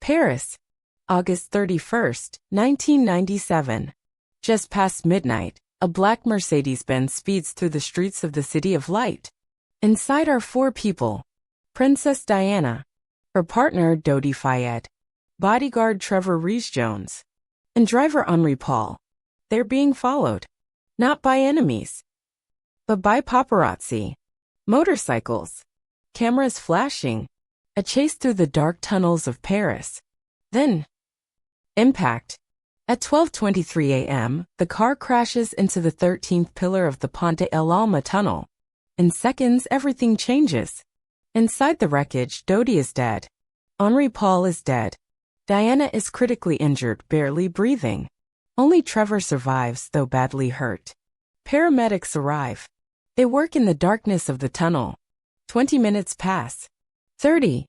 Paris, August 31st, 1997. Just past midnight, a black Mercedes-Benz speeds through the streets of the City of Light. Inside are four people: Princess Diana, her partner Dodi Fayed, bodyguard Trevor Rees-Jones, and driver Henri Paul. They're being followed, not by enemies, but by paparazzi. Motorcycles, cameras flashing, a chase through the dark tunnels of Paris. Then, impact. At 12:23 a.m., the car crashes into the 13th pillar of the Pont El Alma tunnel. In seconds, everything changes. Inside the wreckage, Dodi is dead. Henri Paul is dead. Diana is critically injured, barely breathing. Only Trevor survives, though badly hurt. Paramedics arrive. They work in the darkness of the tunnel. 20 minutes pass. 30.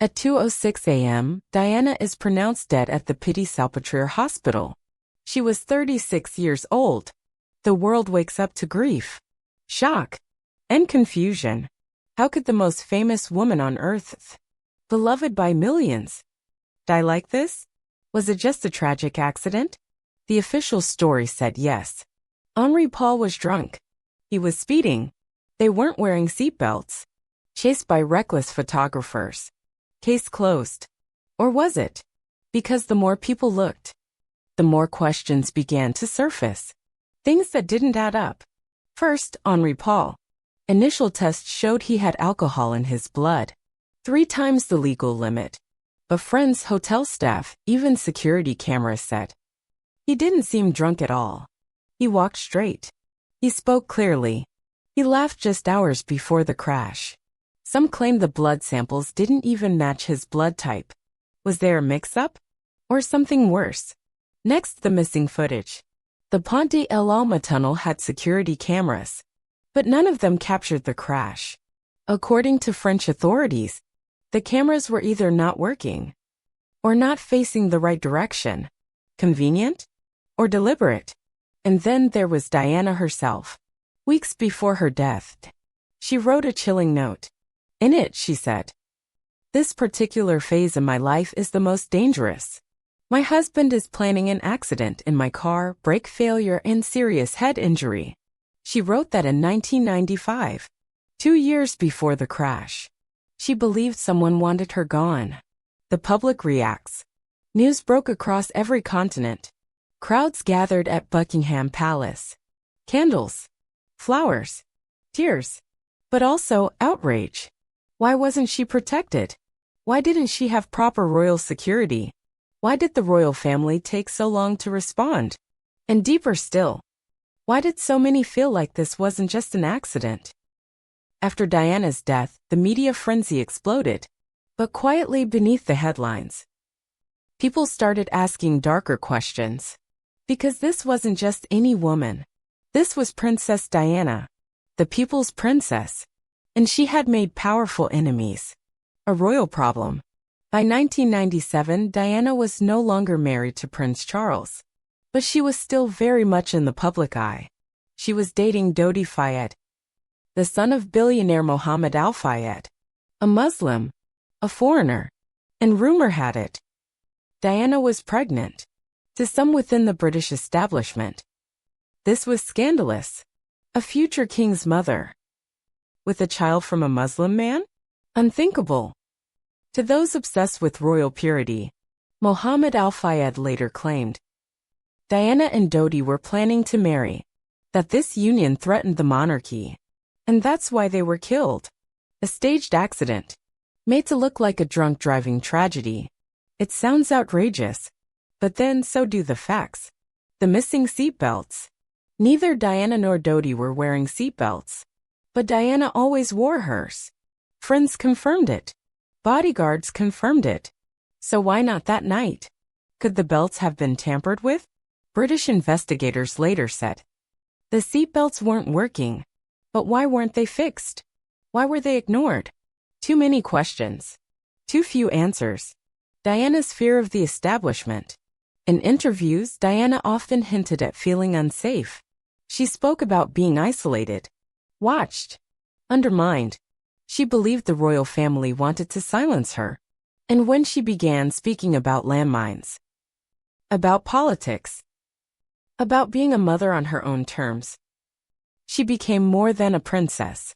At 2:06 a.m., Diana is pronounced dead at the Petit-Salpêtrière hospital. She was 36 years old. The world wakes up to grief, shock, and confusion. How could the most famous woman on earth, beloved by millions, die like this? Was it just a tragic accident? The official story said yes. Henri Paul was drunk. He was speeding. They weren't wearing seatbelts. Chased by reckless photographers. Case closed. Or was it? Because the more people looked, the more questions began to surface. Things that didn't add up. First, Henri Paul. Initial tests showed he had alcohol in his blood, 3 times the legal limit. But friends, hotel staff, even security cameras said he didn't seem drunk at all. He walked straight. He spoke clearly. He laughed just hours before the crash. Some claimed the blood samples didn't even match his blood type. Was there a mix-up? Or something worse? Next, the missing footage. The Pont El Alma tunnel had security cameras, but none of them captured the crash. According to French authorities, the cameras were either not working or not facing the right direction. Convenient? Or deliberate? And then there was Diana herself. Weeks before her death, she wrote a chilling note. In it, she said, "This particular phase in my life is the most dangerous. My husband is planning an accident in my car, brake failure, and serious head injury." She wrote that in 1995, 2 years before the crash. She believed someone wanted her gone. The public reacts. News broke across every continent. Crowds gathered at Buckingham Palace. Candles, flowers, tears, but also outrage. Why wasn't she protected? Why didn't she have proper royal security? Why did the royal family take so long to respond? And deeper still, why did so many feel like this wasn't just an accident? After Diana's death, the media frenzy exploded. But quietly beneath the headlines, people started asking darker questions. Because this wasn't just any woman. This was Princess Diana, the people's princess. And she had made powerful enemies. A royal problem. By 1997, Diana was no longer married to Prince Charles. But she was still very much in the public eye. She was dating Dodi Fayed, the son of billionaire Mohammed Al Fayed, a Muslim, a foreigner, and rumor had it Diana was pregnant. To some within the British establishment, this was scandalous. A future king's mother with a child from a Muslim man? Unthinkable. To those obsessed with royal purity, Mohammed Al Fayed later claimed Diana and Dodi were planning to marry, that this union threatened the monarchy, and that's why they were killed. A staged accident, made to look like a drunk driving tragedy. It sounds outrageous, but then so do the facts. The missing seatbelts. Neither Diana nor Dodi were wearing seatbelts, but Diana always wore hers. Friends confirmed it. Bodyguards confirmed it. So why not that night? Could the belts have been tampered with? British investigators later said the seatbelts weren't working. But why weren't they fixed? Why were they ignored? Too many questions. Too few answers. Diana's fear of the establishment. In interviews, Diana often hinted at feeling unsafe. She spoke about being isolated, watched, undermined. She believed the royal family wanted to silence her. And when she began speaking about landmines, about politics, about being a mother on her own terms, she became more than a princess.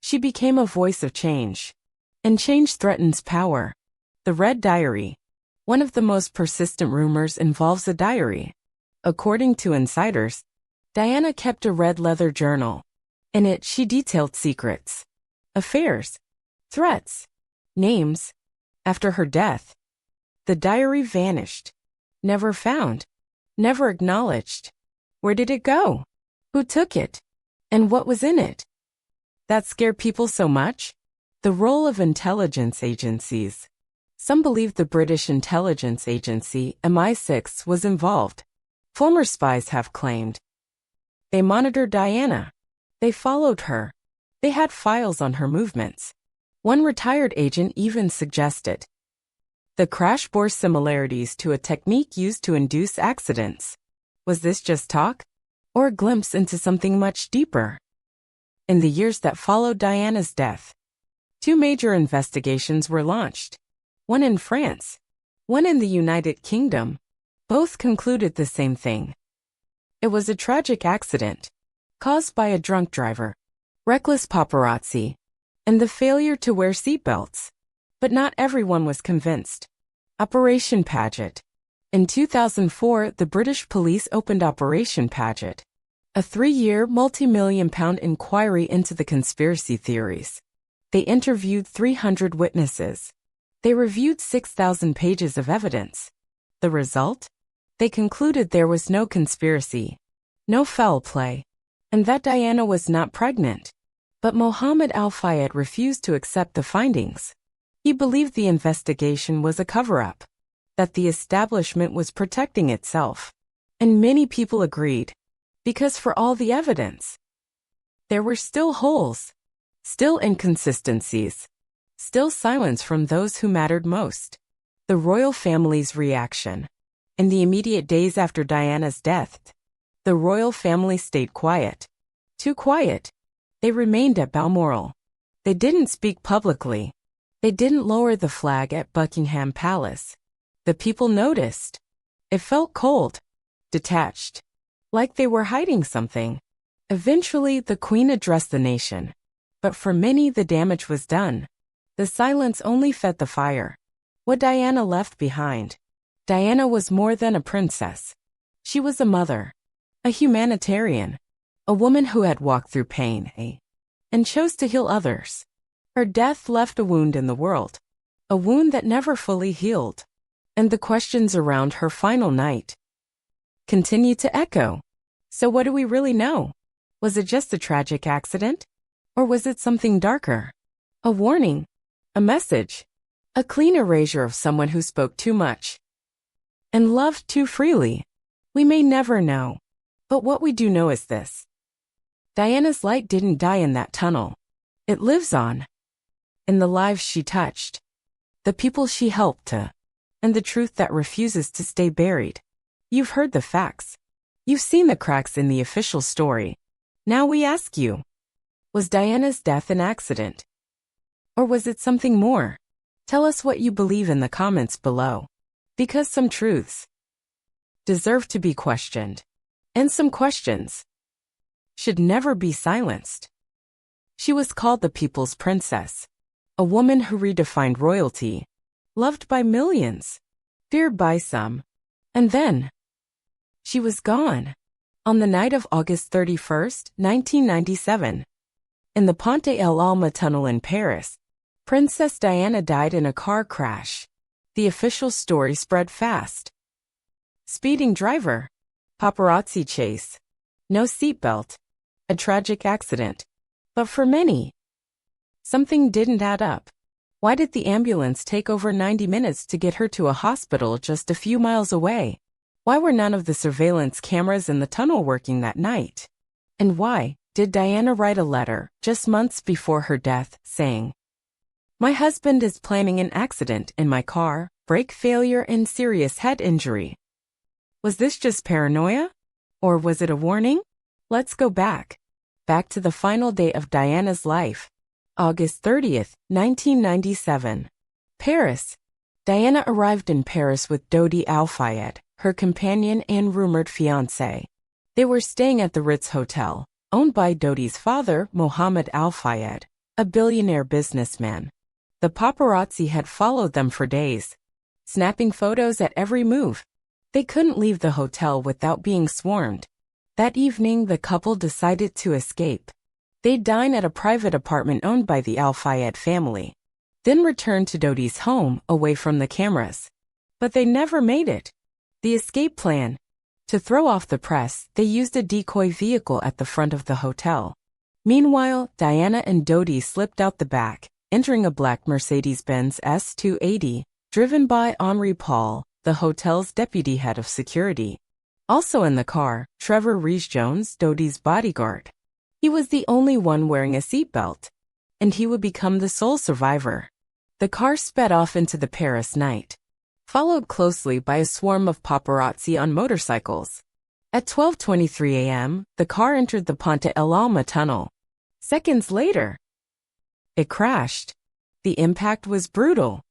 She became a voice of change. And change threatens power. The Red Diary. One of the most persistent rumors involves a diary. According to insiders, Diana kept a red leather journal. In it, she detailed secrets, affairs, threats, names. After her death, the diary vanished. Never found. Never acknowledged. Where did it go? Who took it? And what was in it? That scared people so much? The role of intelligence agencies. Some believe the British intelligence agency, MI6, was involved. Former spies have claimed. They monitored Diana. They followed her. They had files on her movements. One retired agent even suggested the crash bore similarities to a technique used to induce accidents. Was this just talk? Or a glimpse into something much deeper? In the years that followed Diana's death, 2 major investigations were launched. One in France, one in the United Kingdom. Both concluded the same thing. It was a tragic accident, caused by a drunk driver, reckless paparazzi, and the failure to wear seatbelts. But not everyone was convinced. Operation Paget. In 2004, the British police opened Operation Paget, a 3-year, multi-million-pound inquiry into the conspiracy theories. They interviewed 300 witnesses. They reviewed 6,000 pages of evidence. The result? They concluded there was no conspiracy, no foul play, and that Diana was not pregnant. But Mohammed Al-Fayed refused to accept the findings. He believed the investigation was a cover-up, that the establishment was protecting itself. And many people agreed, because for all the evidence, there were still holes, still inconsistencies, still silence from those who mattered most. The royal family's reaction. In the immediate days after Diana's death, the royal family stayed quiet. Too quiet. They remained at Balmoral. They didn't speak publicly. They didn't lower the flag at Buckingham Palace. The people noticed. It felt cold, detached, like they were hiding something. Eventually, the Queen addressed the nation. But for many, the damage was done. The silence only fed the fire. What Diana left behind. Diana was more than a princess. She was a mother, a humanitarian, a woman who had walked through pain, and chose to heal others. Her death left a wound in the world, a wound that never fully healed. And the questions around her final night continue to echo. So what do we really know? Was it just a tragic accident? Or was it something darker? A warning? A message? A clean erasure of someone who spoke too much and loved too freely? We may never know. But what we do know is this. Diana's light didn't die in that tunnel. It lives on. In the lives she touched, the people she helped to, and the truth that refuses to stay buried. You've heard the facts. You've seen the cracks in the official story. Now we ask you, was Diana's death an accident? Or was it something more? Tell us what you believe in the comments below. Because some truths deserve to be questioned. And some questions should never be silenced. She was called the People's Princess, a woman who redefined royalty, loved by millions, feared by some. And then, she was gone. On the night of August 31st, 1997, in the Pont de l'Alma tunnel in Paris, Princess Diana died in a car crash. The official story spread fast. Speeding driver, paparazzi chase, no seatbelt, a tragic accident. But for many, something didn't add up. Why did the ambulance take over 90 minutes to get her to a hospital just a few miles away? Why were none of the surveillance cameras in the tunnel working that night? And why did Diana write a letter just months before her death saying, "My husband is planning an accident in my car, brake failure and serious head injury"? Was this just paranoia? Or was it a warning? Let's go back to the final day of Diana's life, August 30th, 1997. Paris. Diana arrived in Paris with Dodi Al-Fayed, her companion and rumored fiancé. They were staying at the Ritz Hotel, owned by Dodi's father, Mohammed Al-Fayed, a billionaire businessman. The paparazzi had followed them for days, snapping photos at every move. They couldn't leave the hotel without being swarmed. That evening, the couple decided to escape. They'd dine at a private apartment owned by the Al-Fayed family, then return to Dodi's home, away from the cameras. But they never made it. The escape plan. To throw off the press, they used a decoy vehicle at the front of the hotel. Meanwhile, Diana and Dodi slipped out the back, entering a black Mercedes-Benz S280, driven by Henri Paul, the hotel's deputy head of security. Also in the car, Trevor Rees-Jones, Dodi's bodyguard. He was the only one wearing a seatbelt, and he would become the sole survivor. The car sped off into the Paris night, followed closely by a swarm of paparazzi on motorcycles. At 12:23 a.m., the car entered the Pont de l'Alma tunnel. Seconds later, it crashed. The impact was brutal.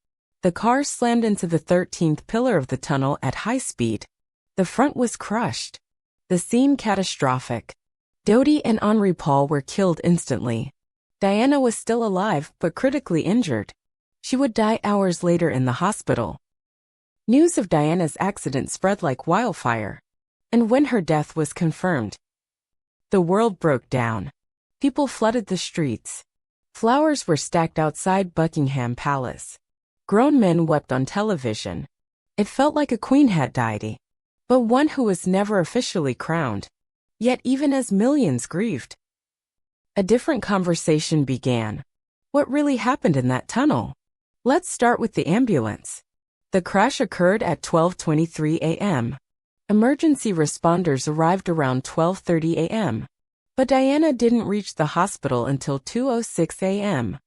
The car slammed into the 13th pillar of the tunnel at high speed. The front was crushed. The scene catastrophic. Dodi and Henri Paul were killed instantly. Diana was still alive but critically injured. She would die hours later in the hospital. News of Diana's accident spread like wildfire. And when her death was confirmed, the world broke down. People flooded the streets. Flowers were stacked outside Buckingham Palace. Grown men wept on television. It felt like a queen had died, but one who was never officially crowned. Yet even as millions grieved, a different conversation began. What really happened in that tunnel? Let's start with the ambulance. The crash occurred at 12:23 a.m. Emergency responders arrived around 12:30 a.m. But Diana didn't reach the hospital until 2:06 a.m.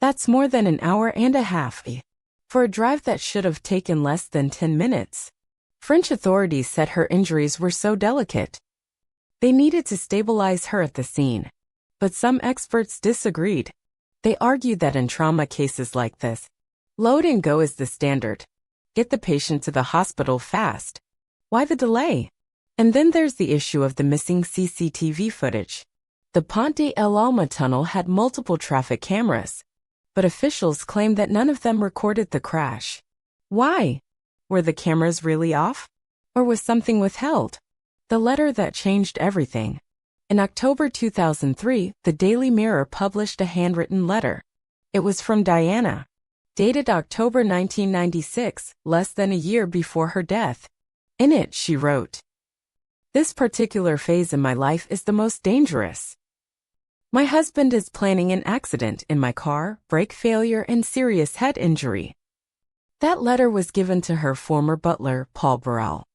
That's more than an hour and a half for a drive that should have taken less than 10 minutes. French authorities said her injuries were so delicate, they needed to stabilize her at the scene. But some experts disagreed. They argued that in trauma cases like this, load and go is the standard. Get the patient to the hospital fast. Why the delay? And then there's the issue of the missing CCTV footage. The Pont de l'Alma tunnel had multiple traffic cameras, but officials claimed that none of them recorded the crash. Why? Were the cameras really off? Or was something withheld? The letter that changed everything. In October 2003, the Daily Mirror published a handwritten letter. It was from Diana, dated October 1996, less than a year before her death. In it, she wrote, "This particular phase in my life is the most dangerous. My husband is planning an accident in my car, brake failure, and serious head injury." That letter was given to her former butler, Paul Burrell,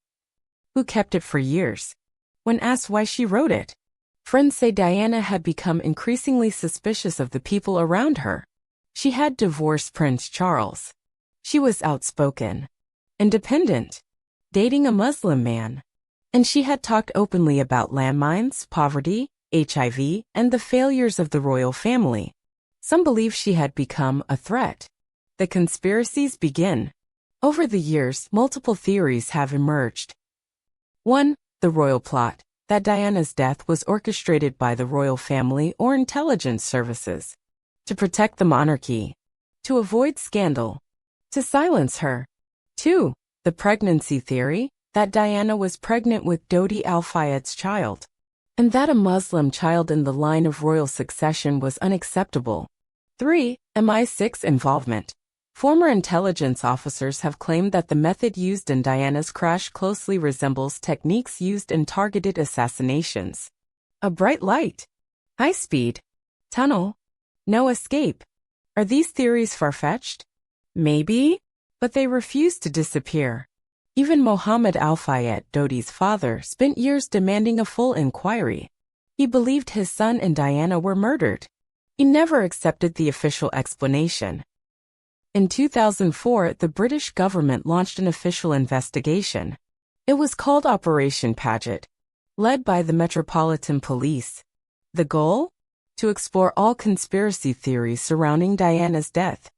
who kept it for years. When asked why she wrote it, friends say Diana had become increasingly suspicious of the people around her. She had divorced Prince Charles. She was outspoken, independent, dating a Muslim man, and she had talked openly about landmines, poverty, HIV, and the failures of the royal family. Some believe she had become a threat. The conspiracies begin. Over the years, multiple theories have emerged. 1. The royal plot, that Diana's death was orchestrated by the royal family or intelligence services to protect the monarchy, to avoid scandal, to silence her. 2. The pregnancy theory, that Diana was pregnant with Dodi Al-Fayed's child, and that a Muslim child in the line of royal succession was unacceptable. 3. MI6 involvement. Former intelligence officers have claimed that the method used in Diana's crash closely resembles techniques used in targeted assassinations. A bright light, high speed, tunnel, no escape. Are these theories far-fetched? Maybe, but they refuse to disappear. Even Mohammed Al-Fayed, Dodi's father, spent years demanding a full inquiry. He believed his son and Diana were murdered. He never accepted the official explanation. In 2004, the British government launched an official investigation. It was called Operation Paget, led by the Metropolitan Police. The goal? To explore all conspiracy theories surrounding Diana's death.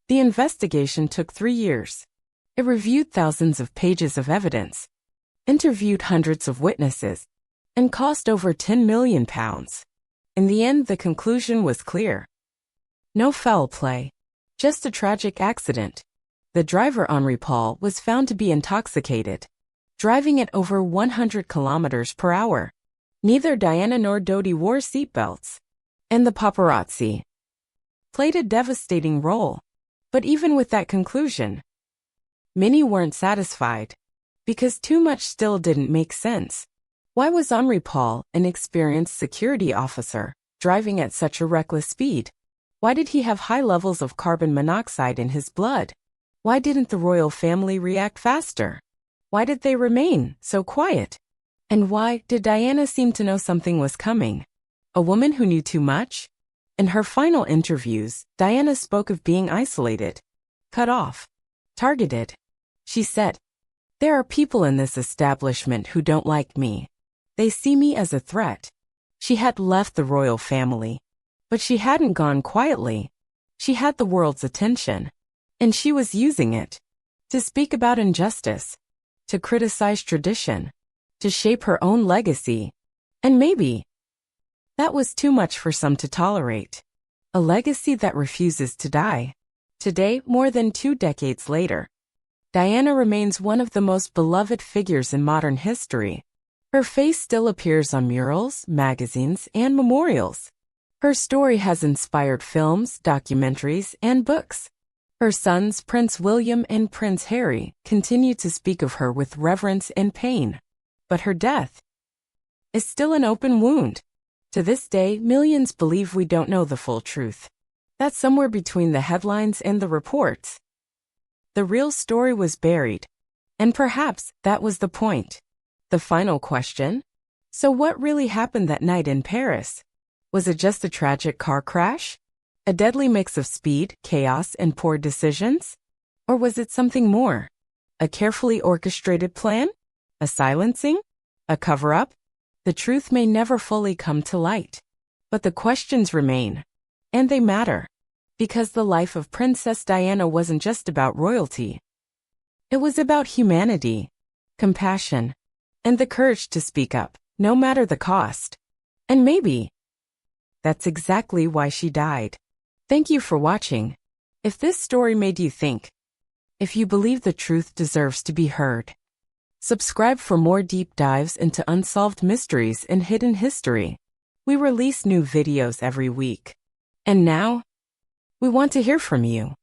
The investigation took 3 years. It reviewed thousands of pages of evidence, interviewed hundreds of witnesses, and cost over £10 million. In the end, the conclusion was clear. No foul play, just a tragic accident. The driver, Henri Paul, was found to be intoxicated, driving at over 100 kilometers per hour. Neither Diana nor Dodi wore seatbelts, and the paparazzi played a devastating role. But even with that conclusion, many weren't satisfied, because too much still didn't make sense. Why was Henri Paul, an experienced security officer, driving at such a reckless speed? Why did he have high levels of carbon monoxide in his blood? Why didn't the royal family react faster? Why did they remain so quiet? And why did Diana seem to know something was coming? A woman who knew too much? In her final interviews, Diana spoke of being isolated, cut off, targeted. She said, "There are people in this establishment who don't like me. They see me as a threat." She had left the royal family, but she hadn't gone quietly. She had the world's attention, and she was using it to speak about injustice, to criticize tradition, to shape her own legacy. And maybe that was too much for some to tolerate. A legacy that refuses to die. Today, more than 2 decades later, Diana remains one of the most beloved figures in modern history. Her face still appears on murals, magazines, and memorials. Her story has inspired films, documentaries, and books. Her sons, Prince William and Prince Harry, continue to speak of her with reverence and pain. But her death is still an open wound. To this day, millions believe we don't know the full truth. That somewhere between the headlines and the reports, the real story was buried. And perhaps that was the point. The final question? So what really happened that night in Paris? Was it just a tragic car crash? A deadly mix of speed, chaos, and poor decisions? Or was it something more? A carefully orchestrated plan? A silencing? A cover-up? The truth may never fully come to light. But the questions remain. And they matter. Because the life of Princess Diana wasn't just about royalty. It was about humanity, compassion, and the courage to speak up, no matter the cost. And maybe that's exactly why she died. Thank you for watching. If this story made you think, if you believe the truth deserves to be heard, subscribe for more deep dives into unsolved mysteries and hidden history. We release new videos every week. And now, we want to hear from you.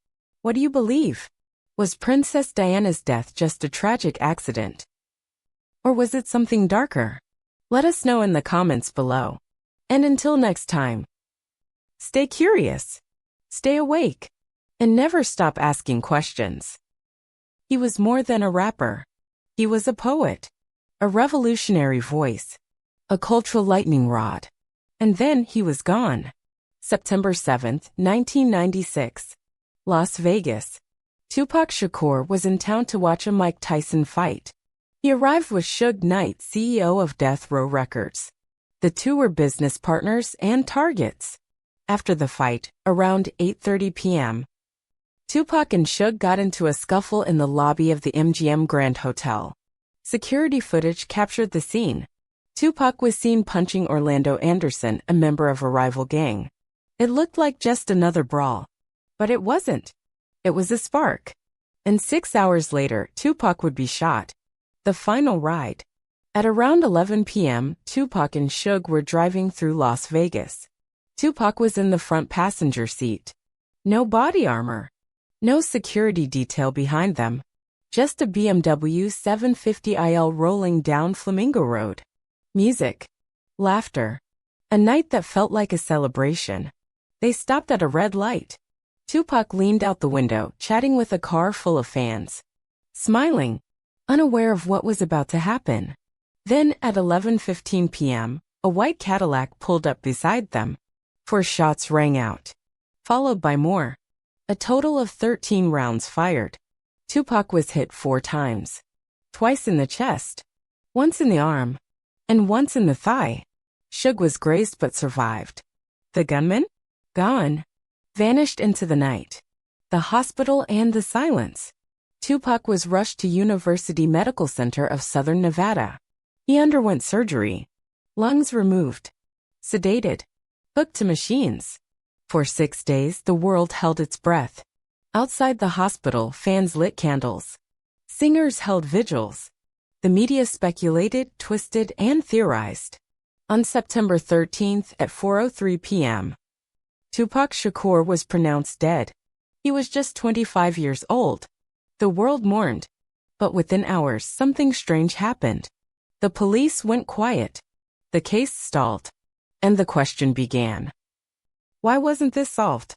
What do you believe? Was Princess Diana's death just a tragic accident? Or was it something darker? Let us know in the comments below. And until next time, stay curious, stay awake, and never stop asking questions. He was more than a rapper. He was a poet, a revolutionary voice, a cultural lightning rod. And then he was gone. September 7th, 1996. Las Vegas. Tupac Shakur was in town to watch a Mike Tyson fight. He arrived with Suge Knight, CEO of Death Row Records. The two were business partners and targets. After the fight, around 8:30 p.m., Tupac and Suge got into a scuffle in the lobby of the MGM Grand Hotel. Security footage captured the scene. Tupac was seen punching Orlando Anderson, a member of a rival gang. It looked like just another brawl. But it wasn't. It was a spark. And 6 hours later, Tupac would be shot. The final ride. At around 11 p.m., Tupac and Suge were driving through Las Vegas. Tupac was in the front passenger seat. No body armor. No security detail behind them. Just a BMW 750iL rolling down Flamingo Road. Music. Laughter. A night that felt like a celebration. They stopped at a red light. Tupac leaned out the window, chatting with a car full of fans. Smiling, unaware of what was about to happen. Then, at 11:15 p.m., a white Cadillac pulled up beside them. 4 shots rang out, followed by more. A total of 13 rounds fired. Tupac was hit 4 times. Twice in the chest, once in the arm, and once in the thigh. Suge was grazed but survived. The gunman? Gone. Vanished into the night. The hospital and the silence. Tupac was rushed to University Medical Center of Southern Nevada. He underwent surgery, lungs removed, sedated, hooked to machines. For 6 days, the world held its breath. Outside the hospital, fans lit candles. Singers held vigils. The media speculated, twisted, and theorized. On September 13th at 4:03 p.m., Tupac Shakur was pronounced dead. He was just 25 years old. The world mourned. But within hours, something strange happened. The police went quiet. The case stalled. And the question began. Why wasn't this solved?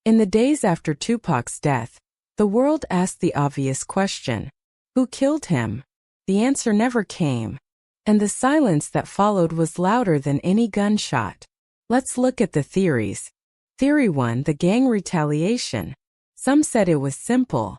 In the days after Tupac's death, the world asked the obvious question. Who killed him? The answer never came. And the silence that followed was louder than any gunshot. Let's look at the theories. Theory 1, the gang retaliation. Some said it was simple.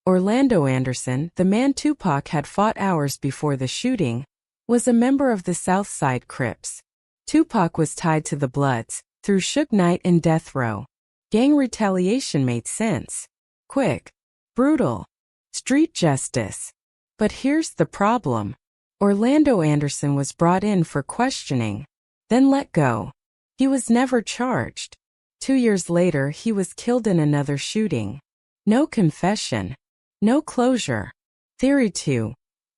Orlando Anderson, the man Tupac had fought hours before the shooting, was a member of the Southside Crips. Tupac was tied to the Bloods through Suge Knight and death row. Gang retaliation made sense. Quick, brutal, street justice. But here's the problem. Orlando Anderson was brought in for questioning, then let go. He was never charged. 2 years later, he was killed in another shooting. No confession. No closure. Theory 2.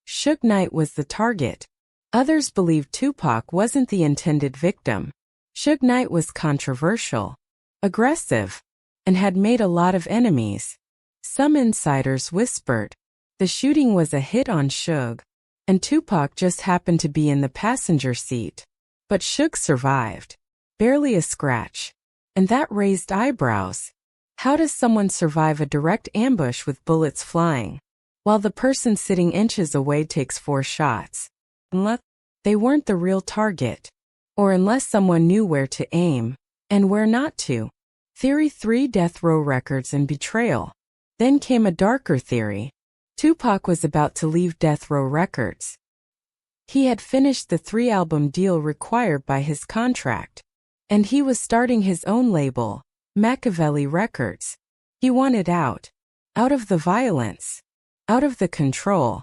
Suge Knight was the target. Others believed Tupac wasn't the intended victim. Suge Knight was controversial, aggressive, and had made a lot of enemies. Some insiders whispered the shooting was a hit on Suge, and Tupac just happened to be in the passenger seat. But Suge survived. Barely a scratch. And that raised eyebrows. How does someone survive a direct ambush with bullets flying, while the person sitting inches away takes 4 shots? Unless they weren't the real target. Or unless someone knew where to aim, and where not to. Theory 3, death row records and betrayal. Then came a darker theory. Tupac was about to leave Death Row Records. He had finished the 3-album deal required by his contract, and he was starting his own label, Machiavelli Records. He wanted out of the violence, out of the control,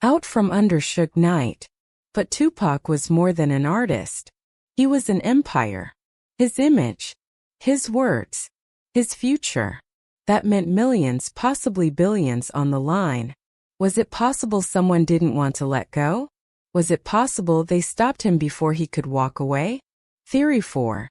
out from under Suge Knight. But Tupac was more than an artist. He was an empire. His image, his words, his future. That meant millions, possibly billions on the line. Was it possible someone didn't want to let go? Was it possible they stopped him before he could walk away? Theory 4.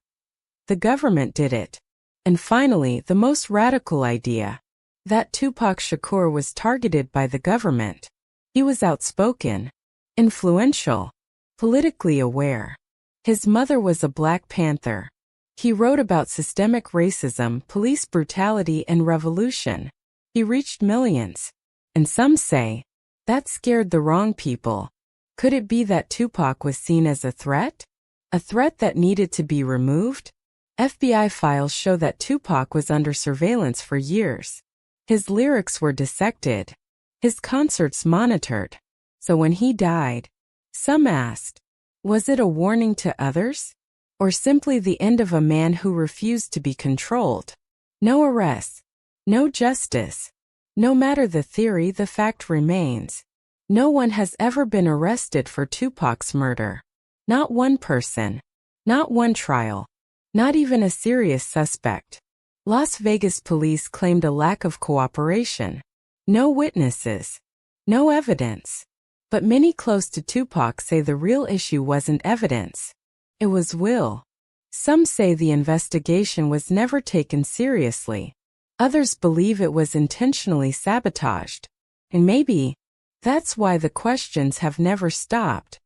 The government did it. And finally, the most radical idea. That Tupac Shakur was targeted by the government. He was outspoken, influential, politically aware. His mother was a Black Panther. He wrote about systemic racism, police brutality, and revolution. He reached millions. And some say, that scared the wrong people. Could it be that Tupac was seen as a threat? A threat that needed to be removed? FBI files show that Tupac was under surveillance for years. His lyrics were dissected. His concerts monitored. So when he died, some asked, was it a warning to others? Or simply the end of a man who refused to be controlled? No arrests. No justice. No matter the theory, the fact remains. No one has ever been arrested for Tupac's murder. Not one person. Not one trial. Not even a serious suspect. Las Vegas police claimed a lack of cooperation. No witnesses. No evidence. But many close to Tupac say the real issue wasn't evidence. It was will. Some say the investigation was never taken seriously. Others believe it was intentionally sabotaged. And maybe that's why the questions have never stopped.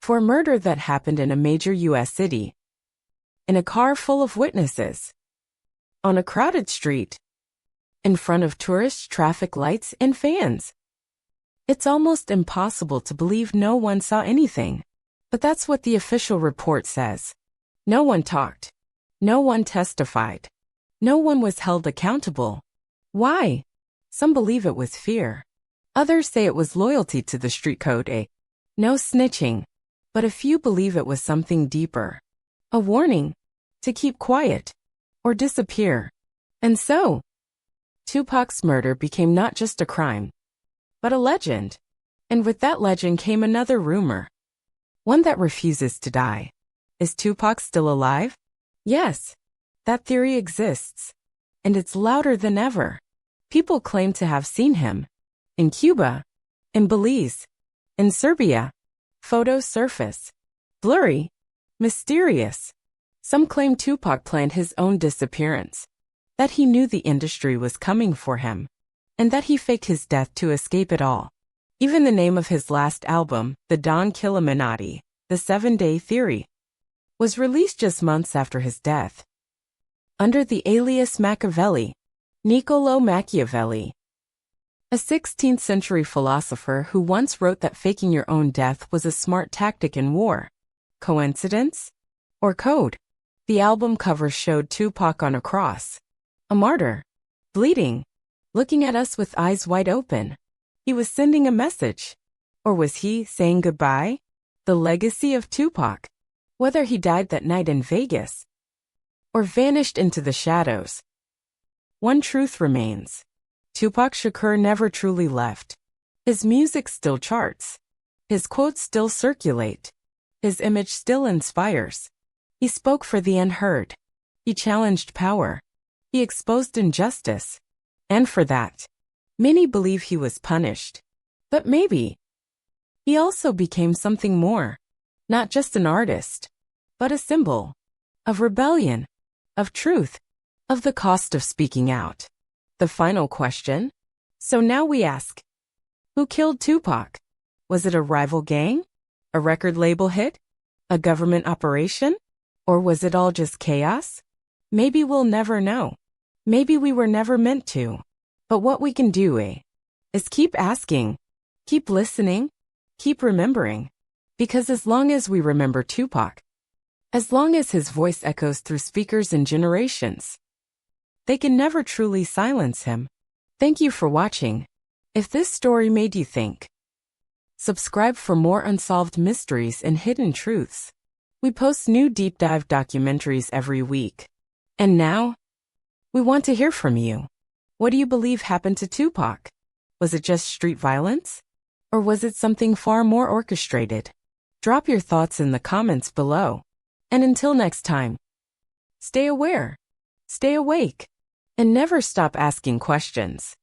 For a murder that happened in a major U.S. city, in a car full of witnesses, on a crowded street, in front of tourists, traffic lights, and fans, it's almost impossible to believe no one saw anything. But that's what the official report says. No one talked. No one testified. No one was held accountable. Why? Some believe it was fear. Others say it was loyalty to the street code. No snitching. But a few believe it was something deeper. A warning to keep quiet or disappear. And so, Tupac's murder became not just a crime, but a legend. And with that legend came another rumor, one that refuses to die. Is Tupac still alive? Yes, that theory exists, and it's louder than ever. People claim to have seen him in Cuba, in Belize, in Serbia. Photos surface, blurry, mysterious. Some claim Tupac planned his own disappearance, that he knew the industry was coming for him, and that he faked his death to escape it all. Even the name of his last album, The Don Killuminati, The 7-Day Theory, was released just months after his death. Under the alias Machiavelli, Niccolo Machiavelli, a 16th century philosopher who once wrote that faking your own death was a smart tactic in war. Coincidence? Or code? The album cover showed Tupac on a cross, a martyr, bleeding, looking at us with eyes wide open. He was sending a message. Or was he saying goodbye? The legacy of Tupac. Whether he died that night in Vegas or vanished into the shadows, one truth remains. Tupac Shakur never truly left. His music still charts. His quotes still circulate. His image still inspires. He spoke for the unheard. He challenged power. He exposed injustice. And for that, many believe he was punished. But maybe he also became something more. Not just an artist, but a symbol of rebellion, of truth, of the cost of speaking out. The final question. So now we ask, who killed Tupac? Was it a rival gang? A record label hit? A government operation? Or was it all just chaos? Maybe we'll never know. Maybe we were never meant to. But what we can do, is keep asking, keep listening, keep remembering. Because as long as we remember Tupac, as long as his voice echoes through speakers and generations, they can never truly silence him. Thank you for watching. If this story made you think, subscribe for more unsolved mysteries and hidden truths. We post new deep dive documentaries every week. And now, we want to hear from you. What do you believe happened to Tupac? Was it just street violence? Or was it something far more orchestrated? Drop your thoughts in the comments below. And until next time, stay aware, stay awake, and never stop asking questions.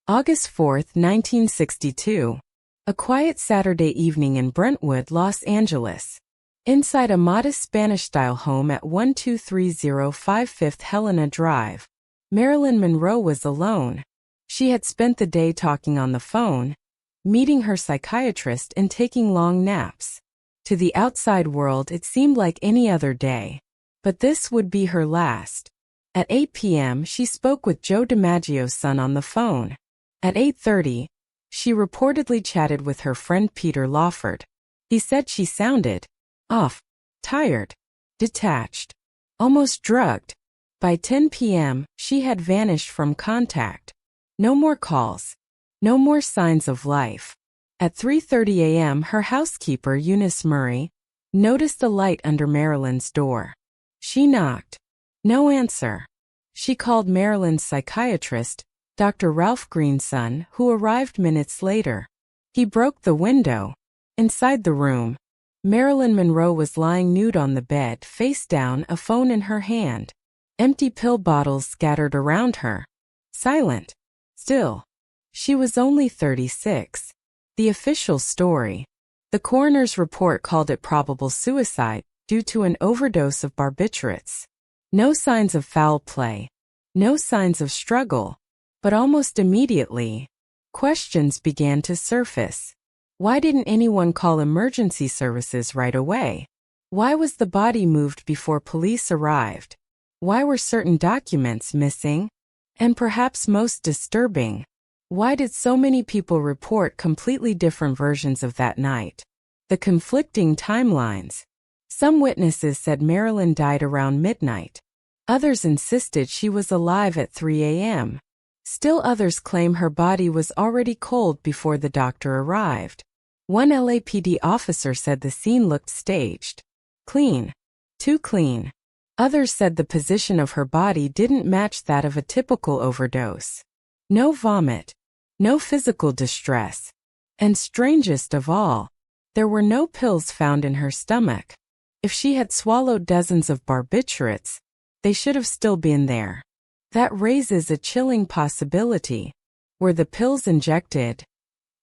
August 4th, 1962. A quiet Saturday evening in Brentwood, Los Angeles. Inside a modest Spanish-style home at 12305 Fifth Helena Drive, Marilyn Monroe was alone. She had spent the day talking on the phone, meeting her psychiatrist and taking long naps. To the outside world it seemed like any other day. But this would be her last. At 8 p.m. she spoke with Joe DiMaggio's son on the phone. At 8:30, she reportedly chatted with her friend Peter Lawford. He said she sounded off, tired, detached, almost drugged. By 10 p.m., she had vanished from contact. No more calls. No more signs of life. At 3:30 a.m., her housekeeper, Eunice Murray, noticed a light under Marilyn's door. She knocked. No answer. She called Marilyn's psychiatrist, Dr. Ralph Greenson, who arrived minutes later. He broke the window. Inside the room, Marilyn Monroe was lying nude on the bed, face down, a phone in her hand. Empty pill bottles scattered around her. Silent. Still. She was only 36. The official story. The coroner's report called it probable suicide due to an overdose of barbiturates. No signs of foul play. No signs of struggle. But almost immediately, questions began to surface. Why didn't anyone call emergency services right away? Why was the body moved before police arrived? Why were certain documents missing? And perhaps most disturbing, why did so many people report completely different versions of that night? The conflicting timelines. Some witnesses said Marilyn died around midnight. Others insisted she was alive at 3 a.m. Still others claim her body was already cold before the doctor arrived. One LAPD officer said the scene looked staged. Clean. Too clean. Others said the position of her body didn't match that of a typical overdose. No vomit, no physical distress, and strangest of all, there were no pills found in her stomach. If she had swallowed dozens of barbiturates, they should have still been there. That raises a chilling possibility. Were the pills injected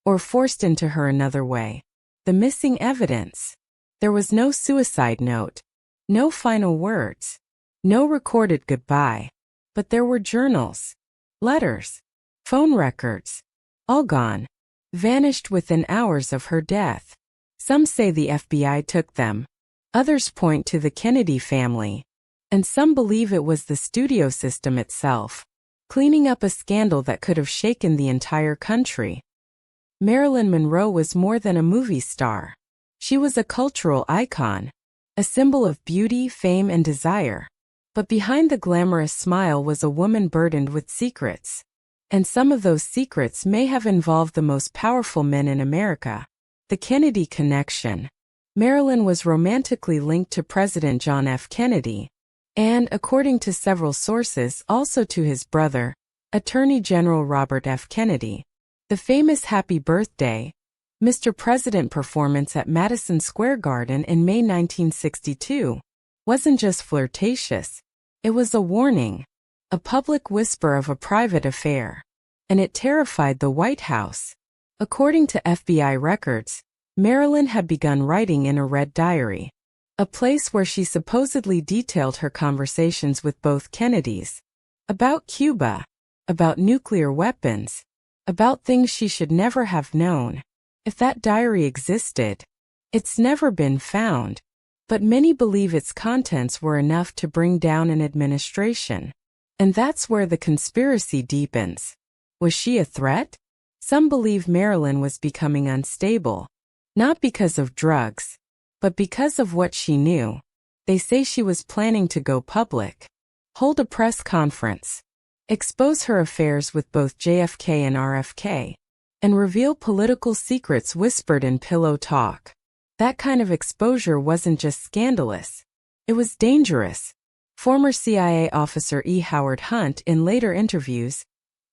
or forced into her another way? The missing evidence. There was no suicide note, no final words, no recorded goodbye. But there were journals, letters, phone records, all gone, vanished within hours of her death. Some say the FBI took them. Others point to the Kennedy family. And some believe it was the studio system itself, cleaning up a scandal that could have shaken the entire country. Marilyn Monroe was more than a movie star. She was a cultural icon, a symbol of beauty, fame, and desire. But behind the glamorous smile was a woman burdened with secrets. And some of those secrets may have involved the most powerful men in America. The Kennedy connection. Marilyn was romantically linked to President John F. Kennedy, and, according to several sources, also to his brother, Attorney General Robert F. Kennedy. The famous Happy Birthday, Mr. President performance at Madison Square Garden in May 1962 wasn't just flirtatious, it was a warning, a public whisper of a private affair, and it terrified the White House. According to FBI records, Marilyn had begun writing in a red diary, a place where she supposedly detailed her conversations with both Kennedys, about Cuba, about nuclear weapons, about things she should never have known. If that diary existed, it's never been found, but many believe its contents were enough to bring down an administration. And that's where the conspiracy deepens. Was she a threat? Some believe Marilyn was becoming unstable, not because of drugs, but because of what she knew. They say she was planning to go public, hold a press conference, expose her affairs with both JFK and RFK, and reveal political secrets whispered in pillow talk. That kind of exposure wasn't just scandalous, it was dangerous. Former CIA officer E. Howard Hunt, in later interviews,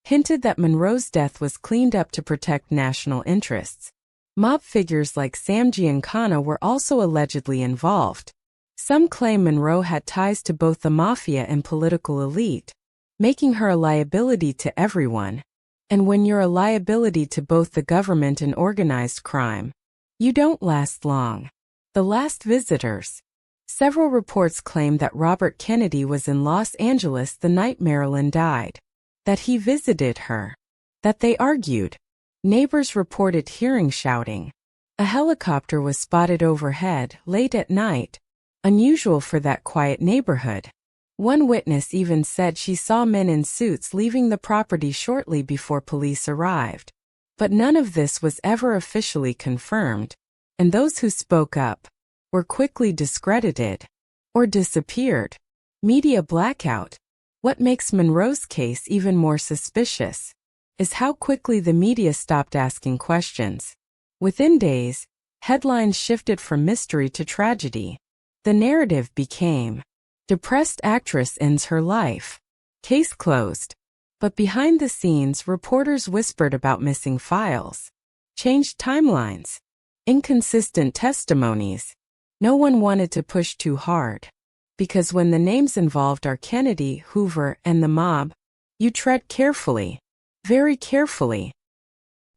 hinted that Monroe's death was cleaned up to protect national interests. Mob figures like Sam Giancana were also allegedly involved. Some claim Monroe had ties to both the mafia and political elite, making her a liability to everyone. And when you're a liability to both the government and organized crime, you don't last long. The last visitors. Several reports claim that Robert Kennedy was in Los Angeles the night Marilyn died, that he visited her, that they argued. Neighbors reported hearing shouting. A helicopter was spotted overhead late at night, unusual for that quiet neighborhood. One witness even said she saw men in suits leaving the property shortly before police arrived. But none of this was ever officially confirmed, and those who spoke up were quickly discredited or disappeared. Media blackout. What makes Monroe's case even more suspicious is how quickly the media stopped asking questions. Within days, headlines shifted from mystery to tragedy. The narrative became, "Depressed actress ends her life. Case closed." But behind the scenes, reporters whispered about missing files, changed timelines, inconsistent testimonies. No one wanted to push too hard, because when the names involved are Kennedy, Hoover, and the mob, you tread carefully, very carefully.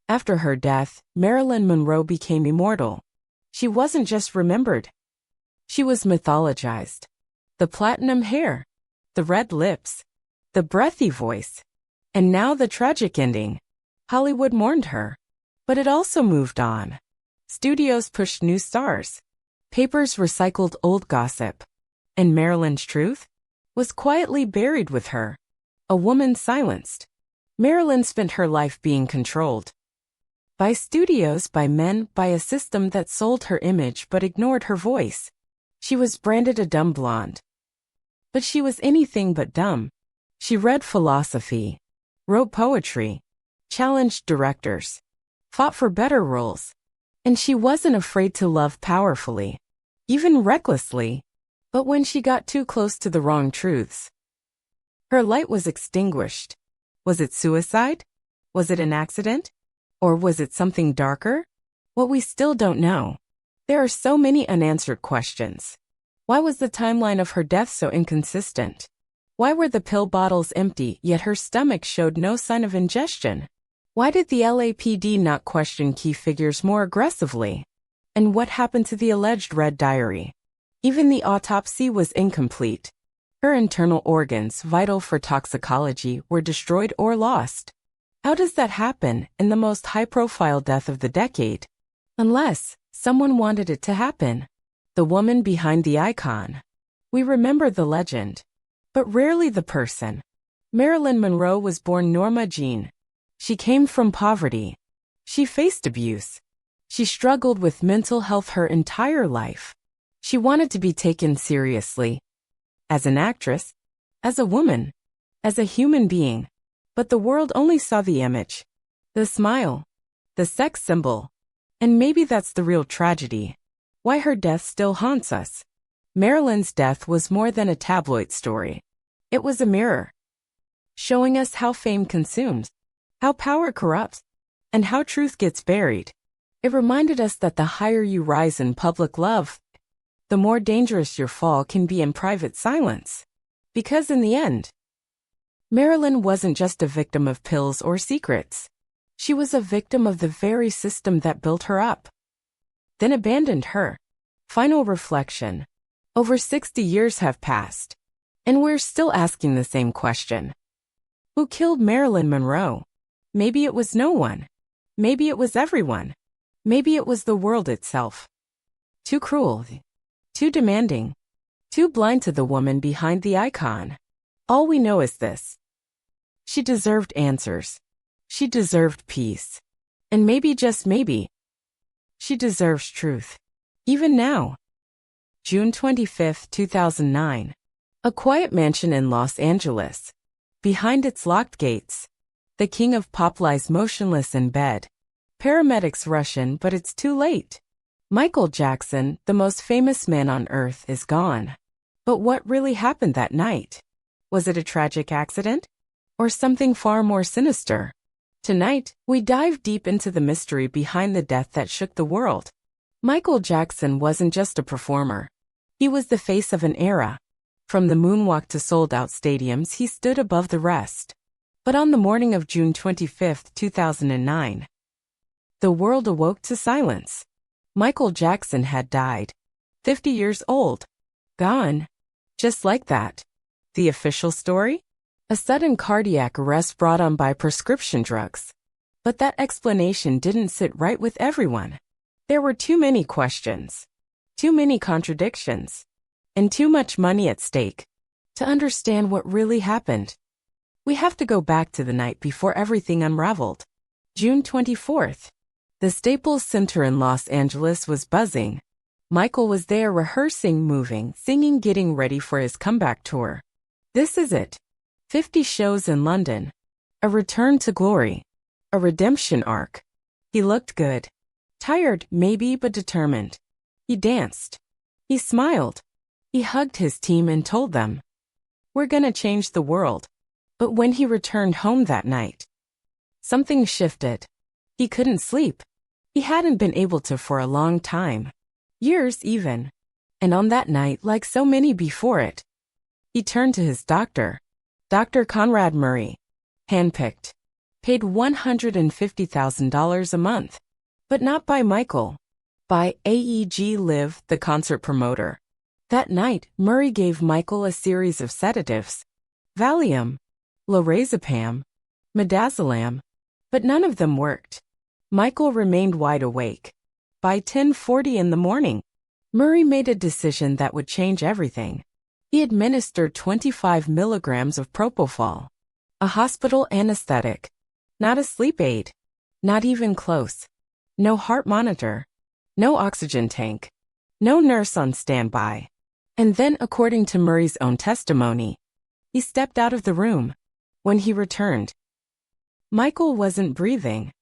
After her death, Marilyn Monroe became immortal. She wasn't just remembered. She was mythologized. The platinum hair, the red lips, the breathy voice, and now the tragic ending. Hollywood mourned her, but it also moved on. Studios pushed new stars. Papers recycled old gossip. And Marilyn's truth was quietly buried with her. A woman silenced. Marilyn spent her life being controlled. By studios, by men, by a system that sold her image but ignored her voice. She was branded a dumb blonde. But she was anything but dumb. She read philosophy, wrote poetry, challenged directors, fought for better roles. And she wasn't afraid to love powerfully, even recklessly. But when she got too close to the wrong truths, her light was extinguished. Was it suicide? Was it an accident? Or was it something darker? What we still don't know. There are so many unanswered questions. Why was the timeline of her death so inconsistent? Why were the pill bottles empty yet her stomach showed no sign of ingestion? Why did the LAPD not question key figures more aggressively? And what happened to the alleged red diary? Even the autopsy was incomplete. Her internal organs, vital for toxicology, were destroyed or lost. How does that happen in the most high-profile death of the decade? Unless someone wanted it to happen. The woman behind the icon. We remember the legend, but rarely the person. Marilyn Monroe was born Norma Jean. She came from poverty. She faced abuse. She struggled with mental health her entire life. She wanted to be taken seriously. As an actress, as a woman, as a human being. But the world only saw the image, the smile, the sex symbol. And maybe that's the real tragedy. Why her death still haunts us. Marilyn's death was more than a tabloid story. It was a mirror, showing us how fame consumes, how power corrupts, and how truth gets buried. It reminded us that the higher you rise in public love, the more dangerous your fall can be in private silence. Because in the end, Marilyn wasn't just a victim of pills or secrets. She was a victim of the very system that built her up, then abandoned her. Final reflection. Over 60 years have passed, and we're still asking the same question. Who killed Marilyn Monroe? Maybe it was no one. Maybe it was everyone. Maybe it was the world itself. Too cruel. Too demanding. Too blind to the woman behind the icon. All we know is this. She deserved answers. She deserved peace. And maybe, just maybe, she deserves truth. Even now. June 25, 2009. A quiet mansion in Los Angeles. Behind its locked gates, the king of pop lies motionless in bed. Paramedics rush in, but it's too late. Michael Jackson, the most famous man on earth, is gone. But what really happened that night? Was it a tragic accident? Or something far more sinister? Tonight, we dive deep into the mystery behind the death that shook the world. Michael Jackson wasn't just a performer. He was the face of an era. From the moonwalk to sold-out stadiums, he stood above the rest. But on the morning of June 25, 2009, the world awoke to silence. Michael Jackson had died. 50 years old. Gone. Just like that. The official story? A sudden cardiac arrest brought on by prescription drugs. But that explanation didn't sit right with everyone. There were too many questions, too many contradictions, and too much money at stake to understand what really happened. We have to go back to the night before everything unraveled. June 24th. The Staples Center in Los Angeles was buzzing. Michael was there rehearsing, moving, singing, getting ready for his comeback tour. This is it. 50 shows in London. A return to glory. A redemption arc. He looked good. Tired, maybe, but determined. He danced. He smiled. He hugged his team and told them, "We're gonna change the world." But when he returned home that night, something shifted. He couldn't sleep. He hadn't been able to for a long time. Years even. And on that night, like so many before it, he turned to his doctor. Dr. Conrad Murray. Handpicked. Paid $150,000 a month. But not by Michael. By AEG Live, the concert promoter. That night, Murray gave Michael a series of sedatives. Valium. Lorazepam. Midazolam. But none of them worked. Michael remained wide awake. By 10:40 in the morning, Murray made a decision that would change everything. He administered 25 milligrams of propofol, a hospital anesthetic, not a sleep aid, not even close. No heart monitor, no oxygen tank, no nurse on standby. And then, according to Murray's own testimony, he stepped out of the room. When he returned, Michael wasn't breathing.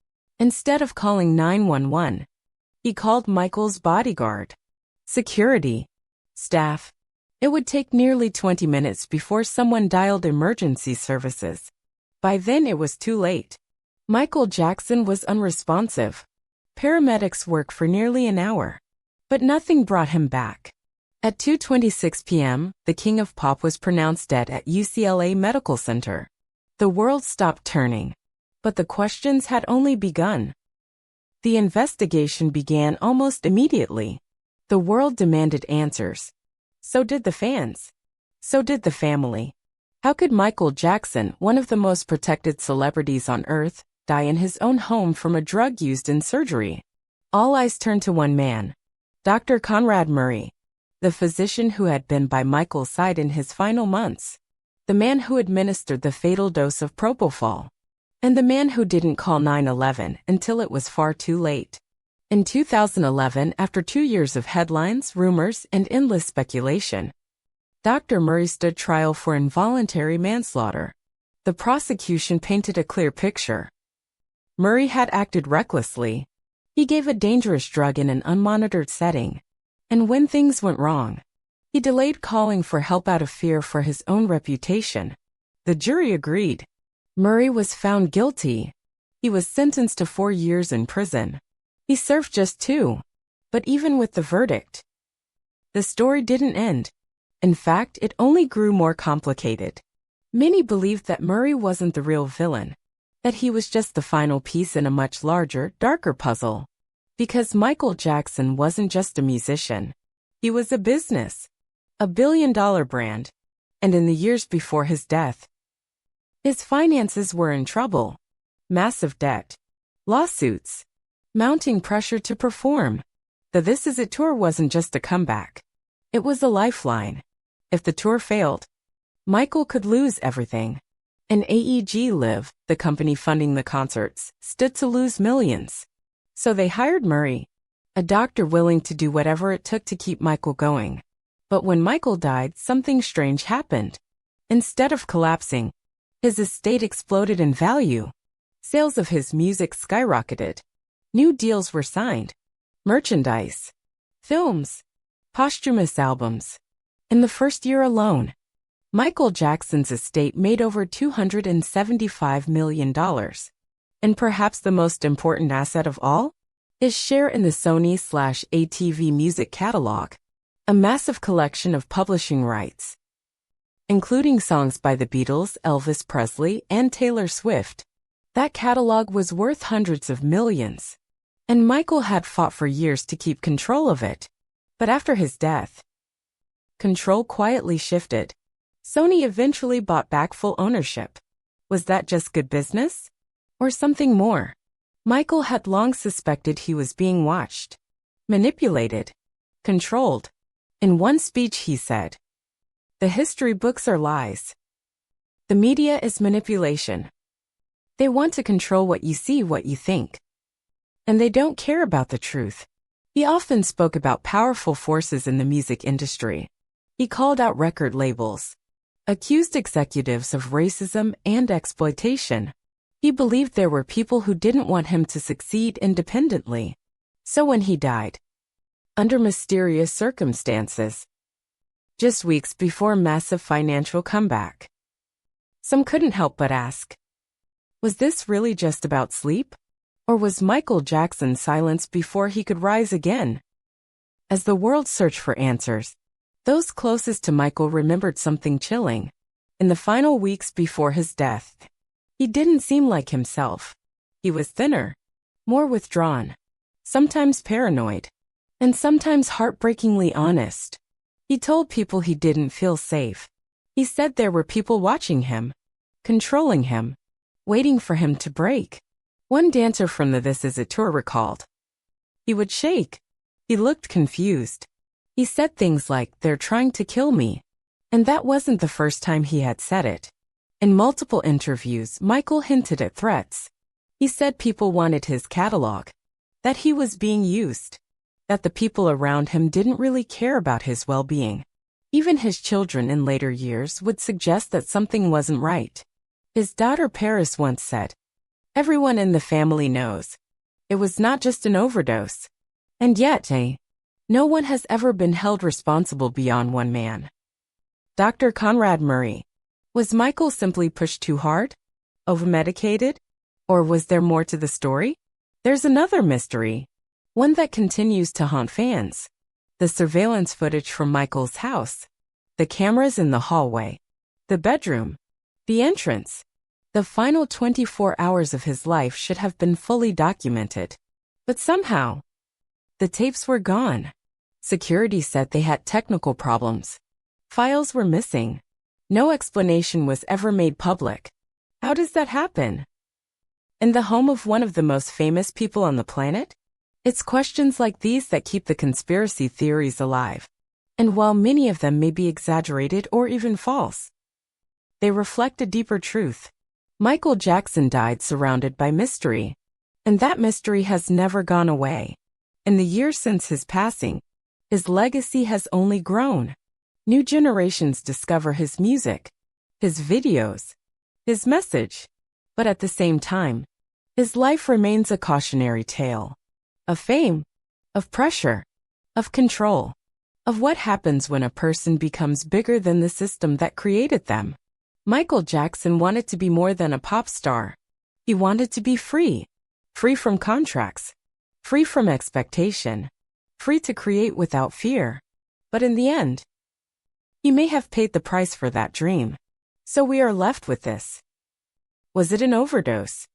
Instead of calling 911, he called Michael's bodyguard, security, staff, It would take nearly 20 minutes before someone dialed emergency services. By then it was too late. Michael Jackson was unresponsive. Paramedics worked for nearly an hour. But nothing brought him back. At 2:26 p.m., the king of pop was pronounced dead at UCLA Medical Center. The world stopped turning. But the questions had only begun. The investigation began almost immediately. The world demanded answers. So did the fans. So did the family. How could Michael Jackson, one of the most protected celebrities on earth, die in his own home from a drug used in surgery? All eyes turned to one man. Dr. Conrad Murray. The physician who had been by Michael's side in his final months. The man who administered the fatal dose of propofol. And the man who didn't call 911 until it was far too late. In 2011, after 2 years of headlines, rumors, and endless speculation, Dr. Murray stood trial for involuntary manslaughter. The prosecution painted a clear picture. Murray had acted recklessly. He gave a dangerous drug in an unmonitored setting. And when things went wrong, he delayed calling for help out of fear for his own reputation. The jury agreed. Murray was found guilty. He was sentenced to 4 years in prison. He served just 2. But even with the verdict, the story didn't end. In fact, it only grew more complicated. Many believed that Murray wasn't the real villain, that he was just the final piece in a much larger, darker puzzle. Because Michael Jackson wasn't just a musician. He was a business, a billion-dollar brand. And in the years before his death, his finances were in trouble. Massive debt, lawsuits, mounting pressure to perform. The This Is It tour wasn't just a comeback. It was a lifeline. If the tour failed, Michael could lose everything. And AEG Live, the company funding the concerts, stood to lose millions. So they hired Murray, a doctor willing to do whatever it took to keep Michael going. But when Michael died, something strange happened. Instead of collapsing, his estate exploded in value. Sales of his music skyrocketed. New deals were signed. Merchandise, films, posthumous albums. In the first year alone, Michael Jackson's estate made over $275 million. And perhaps the most important asset of all? His share in the Sony/ATV music catalog, a massive collection of publishing rights, including songs by the Beatles, Elvis Presley, and Taylor Swift. That catalog was worth hundreds of millions. And Michael had fought for years to keep control of it. But after his death, control quietly shifted. Sony eventually bought back full ownership. Was that just good business? Or something more? Michael had long suspected he was being watched, manipulated, controlled. In one speech he said, "The history books are lies. The media is manipulation. They want to control what you see, what you think. And they don't care about the truth." He often spoke about powerful forces in the music industry. He called out record labels, accused executives of racism and exploitation. He believed there were people who didn't want him to succeed independently. So when he died, under mysterious circumstances, just weeks before a massive financial comeback, some couldn't help but ask, was this really just about sleep? Or was Michael Jackson silenced before he could rise again? As the world searched for answers, those closest to Michael remembered something chilling. In the final weeks before his death, he didn't seem like himself. He was thinner, more withdrawn, sometimes paranoid, and sometimes heartbreakingly honest. He told people he didn't feel safe. He said there were people watching him, controlling him, waiting for him to break. One dancer from the This Is It tour recalled, "He would shake. He looked confused. He said things like, 'They're trying to kill me.' And that wasn't the first time he had said it. In multiple interviews, Michael hinted at threats. He said people wanted his catalog, that he was being used, that the people around him didn't really care about his well-being. Even his children in later years would suggest that something wasn't right. His daughter Paris once said, "Everyone in the family knows. It was not just an overdose. And yet, no one has ever been held responsible beyond one man." Dr. Conrad Murray. Was Michael simply pushed too hard? Overmedicated? Or was there more to the story? There's another mystery, one that continues to haunt fans. The surveillance footage from Michael's house. The cameras in the hallway. The bedroom. The entrance. The final 24 hours of his life should have been fully documented. But somehow, the tapes were gone. Security said they had technical problems. Files were missing. No explanation was ever made public. How does that happen? In the home of one of the most famous people on the planet? It's questions like these that keep the conspiracy theories alive. And while many of them may be exaggerated or even false, they reflect a deeper truth. Michael Jackson died surrounded by mystery. And that mystery has never gone away. In the years since his passing, his legacy has only grown. New generations discover his music, his videos, his message. But at the same time, his life remains a cautionary tale. Of fame, of pressure, of control, of what happens when a person becomes bigger than the system that created them. Michael Jackson wanted to be more than a pop star. He wanted to be free. Free from contracts. Free from expectation. Free to create without fear. But in the end, he may have paid the price for that dream. So we are left with this. Was it an overdose?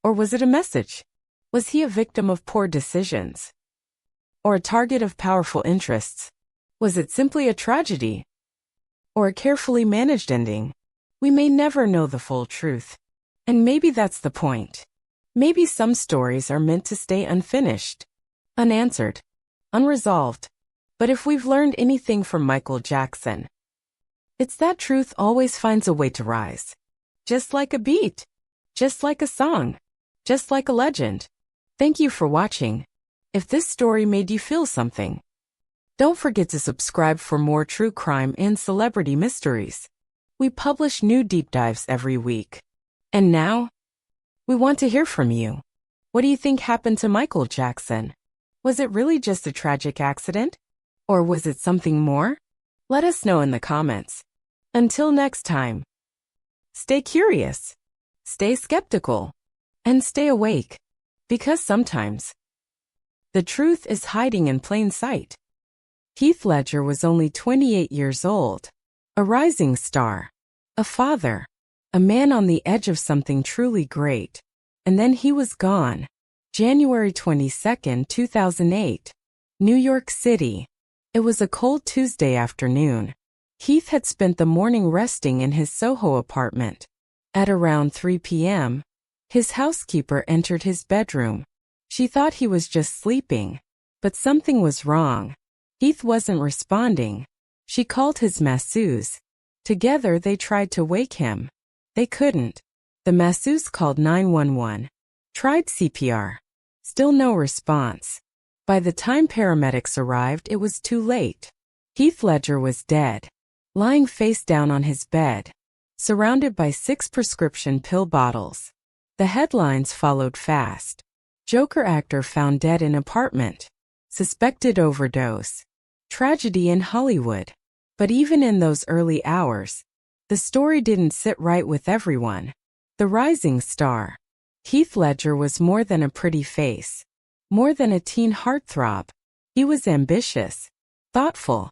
Or was it a message? Was he a victim of poor decisions? Or a target of powerful interests? Was it simply a tragedy? Or a carefully managed ending? We may never know the full truth. And maybe that's the point. Maybe some stories are meant to stay unfinished, unanswered, unresolved. But if we've learned anything from Michael Jackson, it's that truth always finds a way to rise. Just like a beat. Just like a song. Just like a legend. Thank you for watching. If this story made you feel something, don't forget to subscribe for more true crime and celebrity mysteries. We publish new deep dives every week. And now, we want to hear from you. What do you think happened to Michael Jackson? Was it really just a tragic accident? Or was it something more? Let us know in the comments. Until next time, stay curious, stay skeptical, and stay awake. Because sometimes, the truth is hiding in plain sight. Heath Ledger was only 28 years old, a rising star, a father, a man on the edge of something truly great. And then he was gone. January 22, 2008. New York City. It was a cold Tuesday afternoon. Heath had spent the morning resting in his Soho apartment. At around 3 p.m., his housekeeper entered his bedroom. She thought he was just sleeping, but something was wrong. Heath wasn't responding. She called his masseuse. Together they tried to wake him. They couldn't. The masseuse called 911. Tried CPR. Still no response. By the time paramedics arrived, it was too late. Heath Ledger was dead, lying face down on his bed, surrounded by 6 prescription pill bottles. The headlines followed fast. Joker actor found dead in apartment. Suspected overdose. Tragedy in Hollywood. But even in those early hours, the story didn't sit right with everyone. The rising star, Heath Ledger, was more than a pretty face. More than a teen heartthrob. He was ambitious, thoughtful,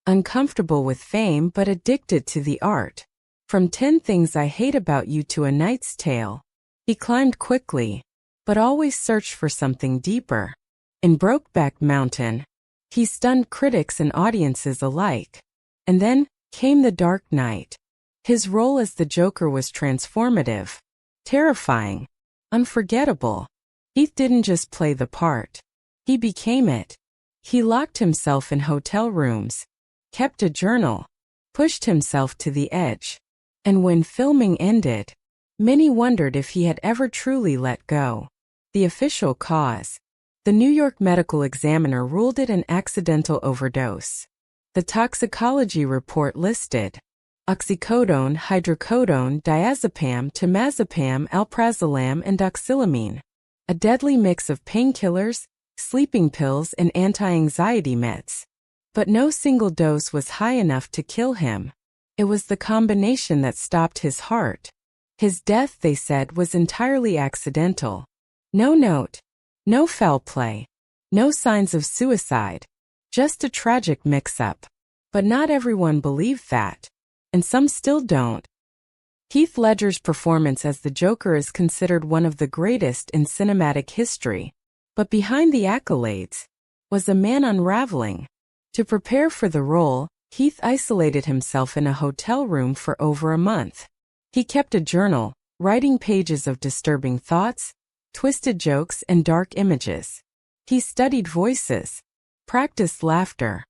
uncomfortable with fame but addicted to the art. From 10 Things I Hate About You to A Knight's Tale, he climbed quickly, but always searched for something deeper. In Brokeback Mountain, he stunned critics and audiences alike. And then came The Dark Knight. His role as the Joker was transformative, terrifying, unforgettable. Heath didn't just play the part. He became it. He locked himself in hotel rooms, kept a journal, pushed himself to the edge. And when filming ended, many wondered if he had ever truly let go. The official cause. The New York Medical Examiner ruled it an accidental overdose. The toxicology report listed oxycodone, hydrocodone, diazepam, temazepam, alprazolam, and doxylamine. A deadly mix of painkillers, sleeping pills, and anti-anxiety meds. But no single dose was high enough to kill him. It was the combination that stopped his heart. His death, they said, was entirely accidental. No note, no foul play, no signs of suicide, just a tragic mix-up. But not everyone believed that, and some still don't. Heath Ledger's performance as the Joker is considered one of the greatest in cinematic history. But behind the accolades was a man unraveling. To prepare for the role, Heath isolated himself in a hotel room for over a month. He kept a journal, writing pages of disturbing thoughts, twisted jokes, and dark images. He studied voices, practiced laughter.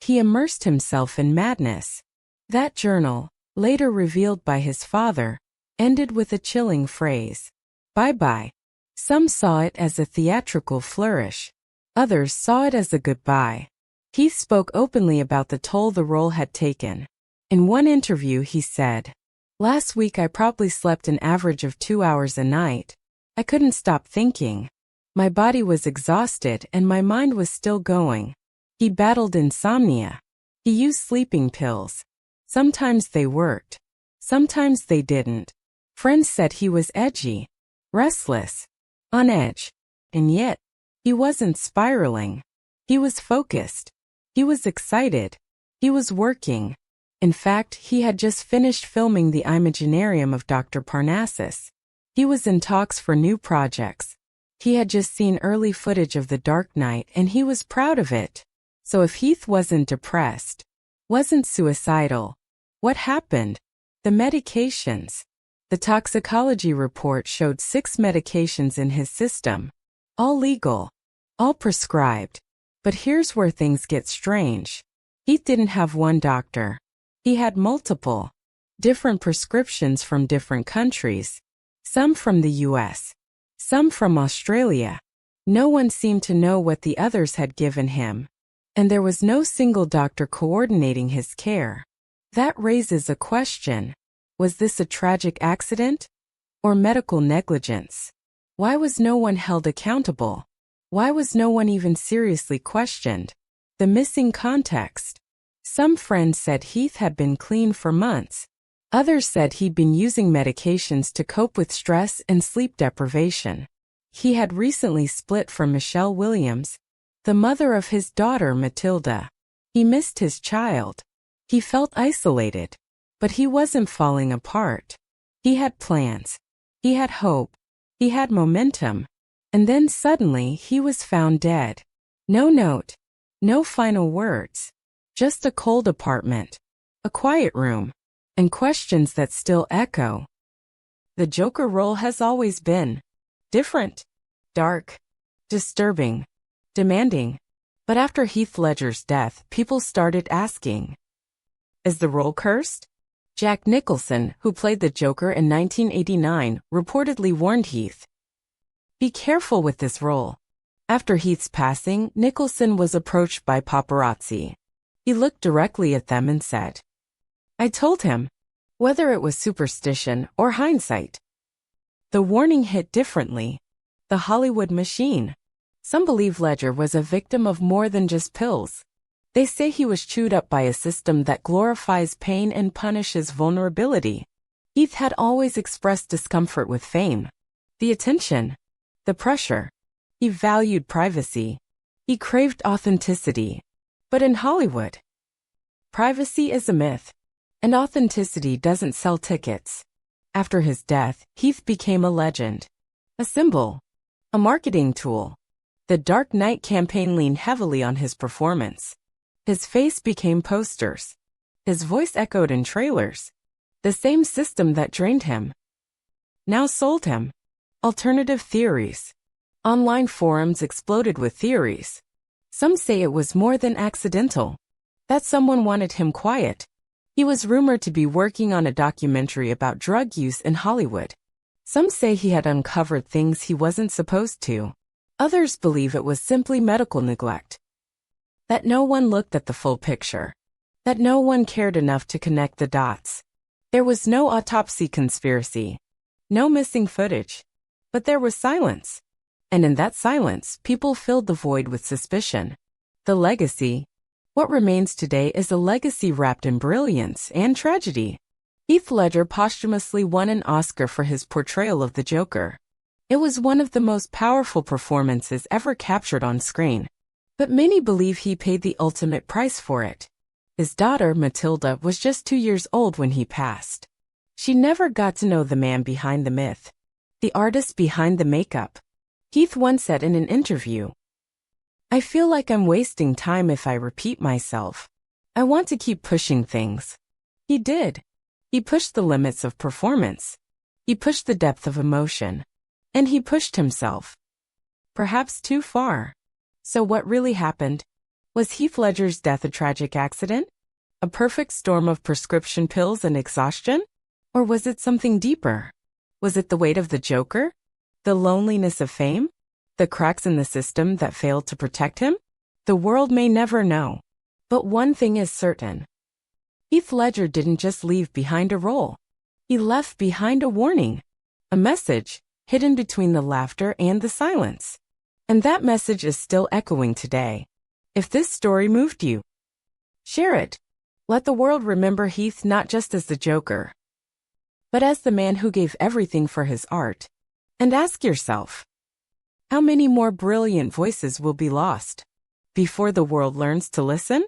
He immersed himself in madness. That journal, later revealed by his father, ended with a chilling phrase, "Bye-bye." Some saw it as a theatrical flourish. Others saw it as a goodbye. Heath spoke openly about the toll the role had taken. In one interview he said, "Last week I probably slept an average of 2 hours a night. I couldn't stop thinking. My body was exhausted and my mind was still going." He battled insomnia. He used sleeping pills. Sometimes they worked. Sometimes they didn't. Friends said he was edgy, restless, on edge. And yet, he wasn't spiraling. He was focused. He was excited. He was working. In fact, he had just finished filming the Imaginarium of Dr. Parnassus. He was in talks for new projects. He had just seen early footage of The Dark Knight and he was proud of it. So if Heath wasn't depressed, wasn't suicidal, what happened? The medications. The toxicology report showed 6 medications in his system. All legal. All prescribed. But here's where things get strange. Heath didn't have one doctor. He had multiple. Different prescriptions from different countries. Some from the US. Some from Australia. No one seemed to know what the others had given him. And there was no single doctor coordinating his care. That raises a question. Was this a tragic accident? Or medical negligence? Why was no one held accountable? Why was no one even seriously questioned? The missing context. Some friends said Heath had been clean for months. Others said he'd been using medications to cope with stress and sleep deprivation. He had recently split from Michelle Williams, the mother of his daughter Matilda. He missed his child. He felt isolated. But he wasn't falling apart. He had plans. He had hope. He had momentum. And then suddenly he was found dead. No note. No final words. Just a cold apartment. A quiet room. And questions that still echo. The Joker role has always been different, dark, disturbing, demanding. But after Heath Ledger's death, people started asking, is the role cursed? Jack Nicholson, who played the Joker in 1989, reportedly warned Heath, "Be careful with this role." After Heath's passing, Nicholson was approached by paparazzi. He looked directly at them and said, "I told him," whether it was superstition or hindsight. The warning hit differently. The Hollywood machine. Some believe Ledger was a victim of more than just pills. They say he was chewed up by a system that glorifies pain and punishes vulnerability. Heath had always expressed discomfort with fame. The attention. The pressure. He valued privacy. He craved authenticity. But in Hollywood, privacy is a myth, and authenticity doesn't sell tickets. After his death, Heath became a legend. A symbol. A marketing tool. The Dark Knight campaign leaned heavily on his performance. His face became posters. His voice echoed in trailers. The same system that drained him now sold him. Alternative theories. Online forums exploded with theories. Some say it was more than accidental. That someone wanted him quiet. He was rumored to be working on a documentary about drug use in Hollywood. Some say he had uncovered things he wasn't supposed to. Others believe it was simply medical neglect. That no one looked at the full picture. That no one cared enough to connect the dots. There was no autopsy conspiracy. No missing footage. But there was silence. And in that silence, people filled the void with suspicion. The legacy. What remains today is a legacy wrapped in brilliance and tragedy. Heath Ledger posthumously won an Oscar for his portrayal of the Joker. It was one of the most powerful performances ever captured on screen. But many believe he paid the ultimate price for it. His daughter, Matilda, was just 2 years old when he passed. She never got to know the man behind the myth, the artist behind the makeup. Heath once said in an interview, "I feel like I'm wasting time if I repeat myself. I want to keep pushing things." He did. He pushed the limits of performance. He pushed the depth of emotion. And he pushed himself. Perhaps too far. So what really happened? Was Heath Ledger's death a tragic accident? A perfect storm of prescription pills and exhaustion? Or was it something deeper? Was it the weight of the Joker? The loneliness of fame? The cracks in the system that failed to protect him? The world may never know. But one thing is certain. Heath Ledger didn't just leave behind a role. He left behind a warning. A message, hidden between the laughter and the silence. And that message is still echoing today. If this story moved you, share it. Let the world remember Heath not just as the Joker, but as the man who gave everything for his art. And ask yourself, how many more brilliant voices will be lost before the world learns to listen?